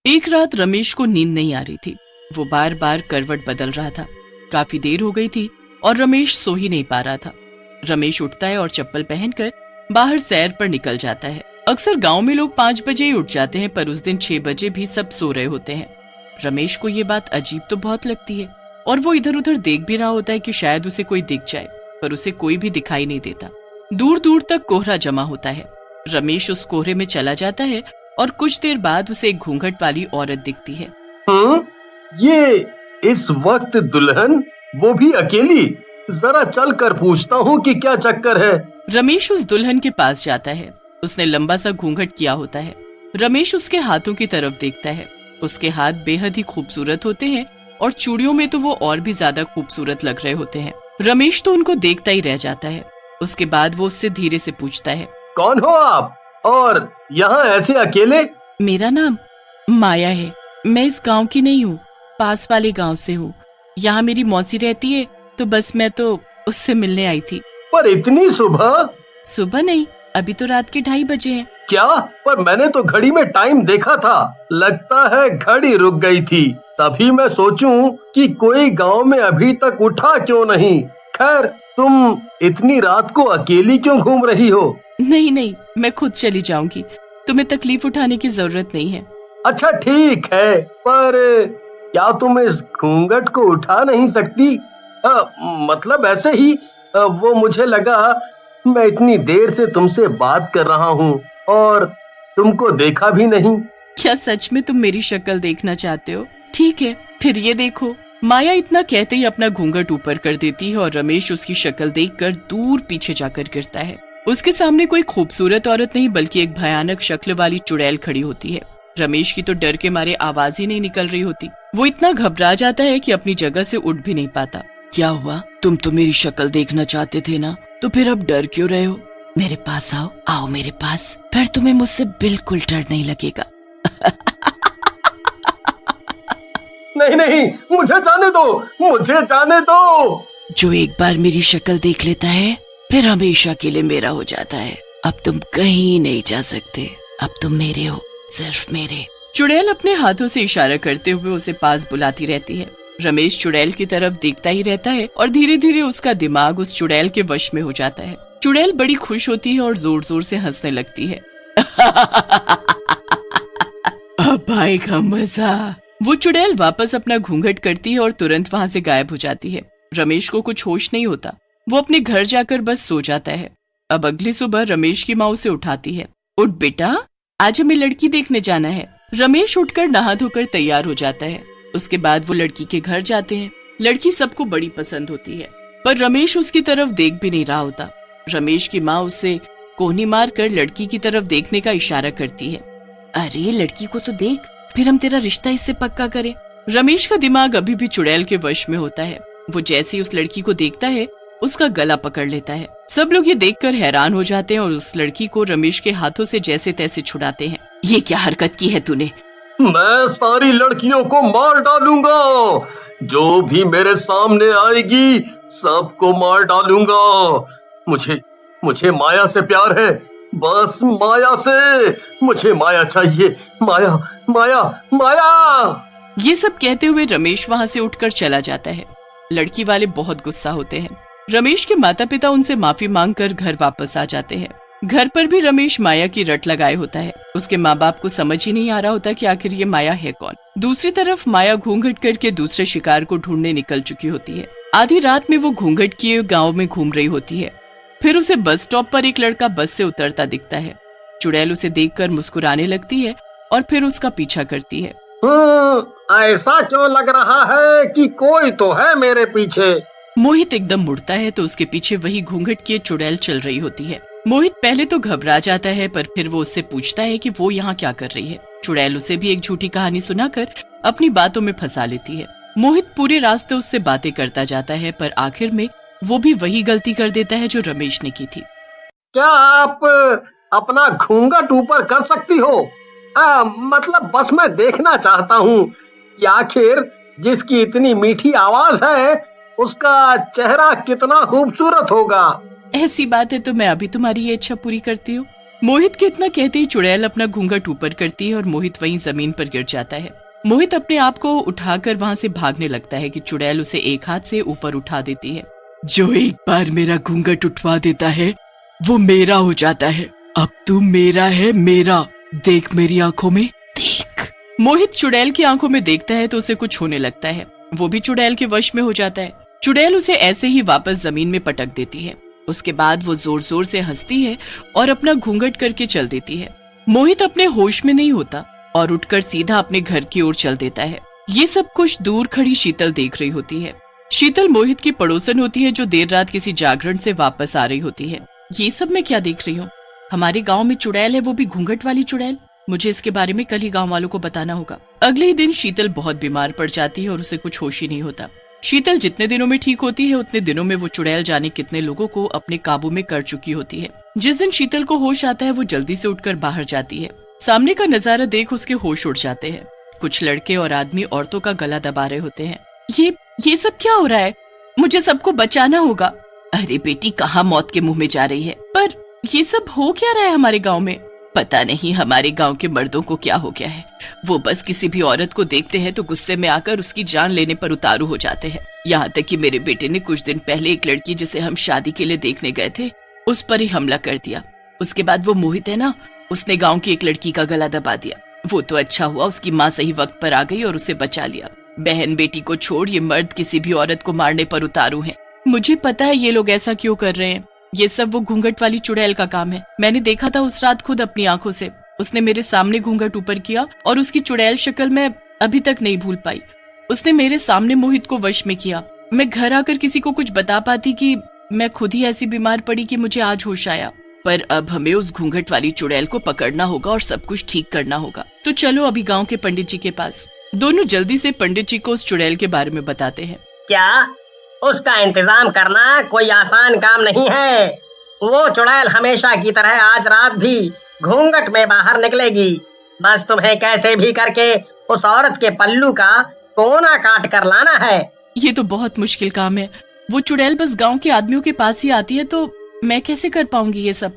एक रात रमेश को नींद नहीं आ रही थी। वो बार बार करवट बदल रहा था। काफी देर हो गई थी और रमेश सो ही नहीं पा रहा था। रमेश उठता है और चप्पल पहनकर बाहर सैर पर निकल जाता है। अक्सर गांव में लोग 5 बजे ही उठ जाते हैं, पर उस दिन 6 बजे भी सब सो रहे होते हैं। रमेश को ये बात अजीब तो बहुत लगती है और वो इधर उधर देख भी रहा होता है कि शायद उसे कोई दिख जाए, पर उसे कोई भी दिखाई नहीं देता। दूर दूर तक कोहरा जमा होता है। रमेश उस कोहरे में चला जाता है और कुछ देर बाद उसे एक घूंघट वाली औरत दिखती है। ये इस वक्त दुल्हन, वो भी अकेली? जरा चल कर पूछता हूँ कि क्या चक्कर है। रमेश उस दुल्हन के पास जाता है। उसने लंबा सा घूंघट किया होता है। रमेश उसके हाथों की तरफ देखता है। उसके हाथ बेहद ही खूबसूरत होते हैं और चूड़ियों में तो वो और भी ज्यादा खूबसूरत लग रहे होते हैं। रमेश तो उनको देखता ही रह जाता है। उसके बाद वो उससे धीरे से पूछता है, कौन हो आप और यहाँ ऐसे अकेले? मेरा नाम माया है। मैं इस गांव की नहीं हूँ, पास वाले गांव से हूँ। यहाँ मेरी मौसी रहती है, तो बस मैं तो उससे मिलने आई थी। पर इतनी सुबह? सुबह नहीं, अभी तो रात के 2:30 बजे हैं। क्या? पर मैंने तो घड़ी में टाइम देखा था। लगता है घड़ी रुक गई थी। तभी मैं सोचूं कि कोई गांव में अभी तक उठा क्यों नहीं। खैर, तुम इतनी रात को अकेली क्यों घूम रही हो? नहीं नहीं, मैं खुद चली जाऊंगी। तुम्हें तकलीफ उठाने की जरूरत नहीं है। अच्छा ठीक है, पर क्या तुम इस घूंघट को उठा नहीं सकती? मतलब ऐसे ही, वो मुझे लगा मैं इतनी देर से तुमसे बात कर रहा हूँ और तुमको देखा भी नहीं। क्या सच में तुम मेरी शक्ल देखना चाहते हो? ठीक है, फिर ये देखो। माया इतना कहते ही अपना घूंघट ऊपर कर देती है और रमेश उसकी शक्ल देखकर दूर पीछे जाकर गिरता है। उसके सामने कोई खूबसूरत औरत नहीं बल्कि एक भयानक शक्ल वाली चुड़ैल खड़ी होती है। रमेश की तो डर के मारे आवाज ही नहीं निकल रही होती। वो इतना घबरा जाता है कि अपनी जगह से उठ भी नहीं पाता। क्या हुआ? तुम तो मेरी शक्ल देखना चाहते थे ना, तो फिर अब डर क्यों रहे हो? मेरे पास आओ, आओ मेरे पास, फिर तुम्हें मुझसे बिल्कुल डर नहीं लगेगा। नहीं नहीं, मुझे जाने दो, मुझे जाने दो। जो एक बार मेरी शक्ल देख लेता है फिर हमेशा के लिए मेरा हो जाता है। अब तुम कहीं नहीं जा सकते, अब तुम मेरे हो, सिर्फ मेरे। चुड़ैल अपने हाथों से इशारा करते हुए उसे पास बुलाती रहती है। रमेश चुड़ैल की तरफ देखता ही रहता है और धीरे धीरे उसका दिमाग उस चुड़ैल के वश में हो जाता है। चुड़ैल बड़ी खुश होती है और जोर जोर से हंसने लगती है। अब आएगा मजा। वो चुड़ैल वापस अपना घूंघट करती है और तुरंत वहाँ से गायब हो जाती है। रमेश को कुछ होश नहीं होता। वो अपने घर जाकर बस सो जाता है। अब अगली सुबह रमेश की माँ उसे उठाती है। उठ बेटा, आज हमें लड़की देखने जाना है। रमेश उठकर नहा धोकर तैयार हो जाता है। उसके बाद वो लड़की के घर जाते हैं। लड़की सबको बड़ी पसंद होती है, पर रमेश उसकी तरफ देख भी नहीं रहा होता। रमेश की माँ उसे कोहनी मार कर लड़की की तरफ देखने का इशारा करती है। अरे लड़की को तो देख, फिर हम तेरा रिश्ता इससे पक्का करें। रमेश का दिमाग अभी भी चुड़ैल के वश में होता है। वो जैसे ही उस लड़की को देखता है उसका गला पकड़ लेता है। सब लोग ये देखकर हैरान हो जाते हैं और उस लड़की को रमेश के हाथों से जैसे तैसे छुड़ाते हैं। ये क्या हरकत की है तूने? मैं सारी लड़कियों को मार डालूंगा। जो भी मेरे सामने आएगी सबको मार डालूंगा। मुझे माया से प्यार है, बस माया से। मुझे माया चाहिए, माया माया माया। ये सब कहते हुए रमेश वहाँ से उठकर चला जाता है। लड़की वाले बहुत गुस्सा होते हैं। रमेश के माता पिता उनसे माफी मांगकर घर वापस आ जाते हैं। घर पर भी रमेश माया की रट लगाए होता है। उसके माँ बाप को समझ ही नहीं आ रहा होता कि आखिर ये माया है कौन। दूसरी तरफ माया घूंघट करके दूसरे शिकार को ढूंढने निकल चुकी होती है। आधी रात में वो घूंघट किए गाँव में घूम रही होती है। फिर उसे बस स्टॉप पर एक लड़का बस से उतरता दिखता है। चुड़ैल उसे देखकर मुस्कुराने लगती है और फिर उसका पीछा करती है। ऐसा क्यों लग रहा है कि कोई तो है मेरे पीछे? मोहित एकदम मुड़ता है तो उसके पीछे वही घूंघट किए चुड़ैल चल रही होती है। मोहित पहले तो घबरा जाता है, पर फिर वो उससे पूछता है कि वो यहाँ क्या कर रही है। चुड़ैल उसे भी एक झूठी कहानी सुनाकर अपनी बातों में फंसा लेती है। मोहित पूरे रास्ते उससे बातें करता जाता है, पर आखिर में वो भी वही गलती कर देता है जो रमेश ने की थी। क्या आप अपना घूंघट ऊपर कर सकती हो? मतलब बस मैं देखना चाहता हूँ कि आखिर जिसकी इतनी मीठी आवाज है उसका चेहरा कितना खूबसूरत होगा। ऐसी बात है तो मैं अभी तुम्हारी ये इच्छा पूरी करती हूँ। मोहित के इतना कहते ही चुड़ैल अपना घूंघट ऊपर करती है और मोहित वहीं जमीन पर गिर जाता है। मोहित अपने आप को उठाकर वहां से भागने लगता है कि चुड़ैल उसे एक हाथ से ऊपर उठा देती है। जो एक बार मेरा घूंघट उठवा देता है वो मेरा हो जाता है। अब तू मेरा है, मेरा। देख मेरी आंखों में, देख। मोहित चुड़ैल की आंखों में देखता है तो उसे कुछ होने लगता है। वो भी चुड़ैल के वश में हो जाता है। चुड़ैल उसे ऐसे ही वापस जमीन में पटक देती है। उसके बाद वो जोर जोर से हंसती है और अपना घूंघट करके चल देती है। मोहित अपने होश में नहीं होता और उठकर सीधा अपने घर की ओर चल देता है। ये सब कुछ दूर खड़ी शीतल देख रही होती है। शीतल मोहित की पड़ोसन होती है जो देर रात किसी जागरण से वापस आ रही होती है। ये सब मैं क्या देख रही हूँ? हमारे गांव में चुड़ैल है, वो भी घूंघट वाली चुड़ैल। मुझे इसके बारे में कल ही गांव वालों को बताना होगा। अगले ही दिन शीतल बहुत बीमार पड़ जाती है और उसे कुछ होश ही नहीं होता। शीतल जितने दिनों में ठीक होती है उतने दिनों में वो चुड़ैल जाने कितने लोगों को अपने काबू में कर चुकी होती है। जिस दिन शीतल को होश आता है वो जल्दी से उठकर बाहर जाती है। सामने का नजारा देख उसके होश उड़ जाते हैं। कुछ लड़के और आदमी औरतों का गला दबा रहे होते हैं। ये सब क्या हो रहा है? मुझे सबको बचाना होगा। अरे बेटी, कहाँ मौत के मुंह में जा रही है? पर ये सब हो क्या रहा है हमारे गांव में? पता नहीं हमारे गांव के मर्दों को क्या हो गया है। वो बस किसी भी औरत को देखते हैं तो गुस्से में आकर उसकी जान लेने पर उतारू हो जाते हैं। यहाँ तक कि मेरे बेटे ने कुछ दिन पहले एक लड़की जिसे हम शादी के लिए देखने गए थे उस पर ही हमला कर दिया। उसके बाद वो मोहित है ना, उसने गांव की एक लड़की का गला दबा दिया। वो तो अच्छा हुआ उसकी माँ सही वक्त पर आ गई और उसे बचा लिया। बहन बेटी को छोड़ ये मर्द किसी भी औरत को मारने पर उतारू हैं। मुझे पता है ये लोग ऐसा क्यों कर रहे हैं। ये सब वो घूंघट वाली चुड़ैल का काम है। मैंने देखा था उस रात खुद अपनी आंखों से। उसने मेरे सामने घूंघट ऊपर किया और उसकी चुड़ैल शक्ल मैं अभी तक नहीं भूल पाई। उसने मेरे सामने मोहित को वश में किया। मैं घर आकर किसी को कुछ बता पाती कि मैं खुद ही ऐसी बीमार पड़ी कि मुझे आज होश आया। पर अब हमें उस घूंघट वाली चुड़ैल को पकड़ना होगा और सब कुछ ठीक करना होगा। तो चलो अभी गांव के पंडित जी के पास। दोनों जल्दी से पंडित जी को उस चुड़ैल के बारे में बताते हैं। क्या उसका इंतजाम करना कोई आसान काम नहीं है। वो चुड़ैल हमेशा की तरह आज रात भी घूंघट में बाहर निकलेगी। बस तुम्हें कैसे भी करके उस औरत के पल्लू का कोना काट कर लाना है। ये तो बहुत मुश्किल काम है। वो चुड़ैल बस गांव के आदमियों के पास ही आती है तो मैं कैसे कर पाऊंगी ये सब?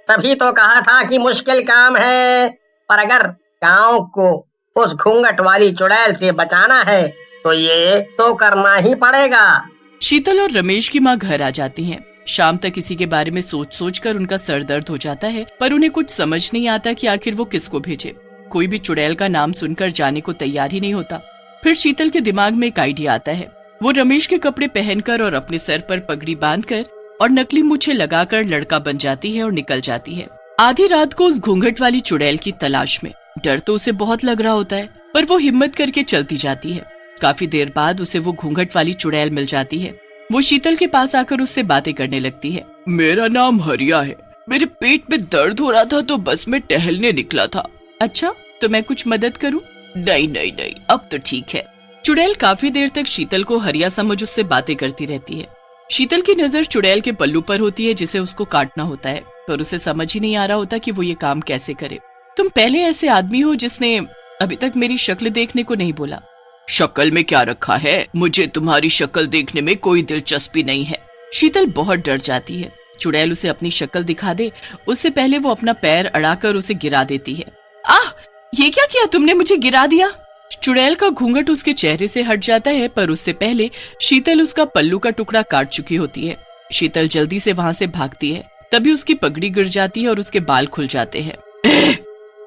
तभी तो कहा था कि मुश्किल काम है। पर अगर गांव को उस घूंघट वाली चुड़ैल से बचाना है तो ये तो करना ही पड़ेगा। शीतल और रमेश की माँ घर आ जाती हैं। शाम तक इसी के बारे में सोच सोच कर उनका सर दर्द हो जाता है, पर उन्हें कुछ समझ नहीं आता कि आखिर वो किसको भेजे। कोई भी चुड़ैल का नाम सुनकर जाने को तैयार ही नहीं होता। फिर शीतल के दिमाग में एक आइडिया आता है। वो रमेश के कपड़े पहनकर और अपने सर पर पगड़ी बांधकर और नकली मूछें लगाकर लड़का बन जाती है और निकल जाती है आधी रात को उस घूंघट वाली चुड़ैल की तलाश में। डर तो उसे बहुत लग रहा होता है, पर वो हिम्मत करके चलती जाती है। काफी देर बाद उसे वो घूंघट वाली चुड़ैल मिल जाती है। वो शीतल के पास आकर उससे बातें करने लगती है। मेरा नाम हरिया है। मेरे पेट में दर्द हो रहा था तो बस मैं टहलने निकला था। अच्छा, तो मैं कुछ मदद करूं? नहीं नहीं नहीं, अब तो ठीक है। चुड़ैल काफी देर तक शीतल को हरिया समझ उससे बातें करती रहती है। शीतल की नजर चुड़ैल के पल्लू पर होती है जिसे उसको काटना होता है, पर उसे समझ ही नहीं आ रहा होता कि वो ये काम कैसे करे। तुम पहले ऐसे आदमी हो जिसने अभी तक मेरी शक्ल देखने को नहीं बोला। शक्ल में क्या रखा है? मुझे तुम्हारी शक्ल देखने में कोई दिलचस्पी नहीं है। शीतल बहुत डर जाती है। चुड़ैल उसे अपनी शक्ल दिखा दे उससे पहले वो अपना पैर अड़ाकर उसे गिरा देती है। आह, ये क्या किया तुमने? मुझे गिरा दिया। चुड़ैल का घूंघट उसके चेहरे से हट जाता है, पर उससे पहले शीतल उसका पल्लू का टुकड़ा काट चुकी होती है। शीतल जल्दी से वहां से भागती है। तभी उसकी पगड़ी गिर जाती है और उसके बाल खुल जाते हैं।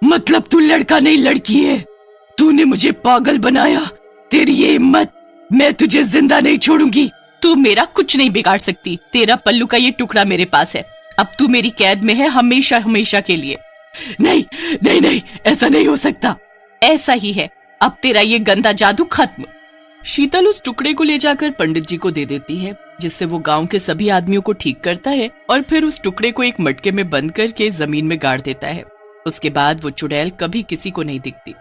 मतलब तू लड़का नहीं लड़की है? तूने मुझे पागल बनाया। तेरी ये हिम्मत, मैं तुझे जिंदा नहीं छोड़ूंगी। तू मेरा कुछ नहीं बिगाड़ सकती। तेरा पल्लू का ये टुकड़ा मेरे पास है। अब तू मेरी कैद में है हमेशा हमेशा के लिए। नहीं नहीं नहीं, ऐसा नहीं हो सकता। ऐसा ही है। अब तेरा ये गंदा जादू खत्म। शीतल उस टुकड़े को ले जाकर पंडित जी को दे देती है, जिससे वो गांव के सभी आदमियों को ठीक करता है और फिर उस टुकड़े को एक मटके में बंद करके जमीन में गाड़ देता है। उसके बाद वो चुड़ैल कभी किसी को नहीं दिखती।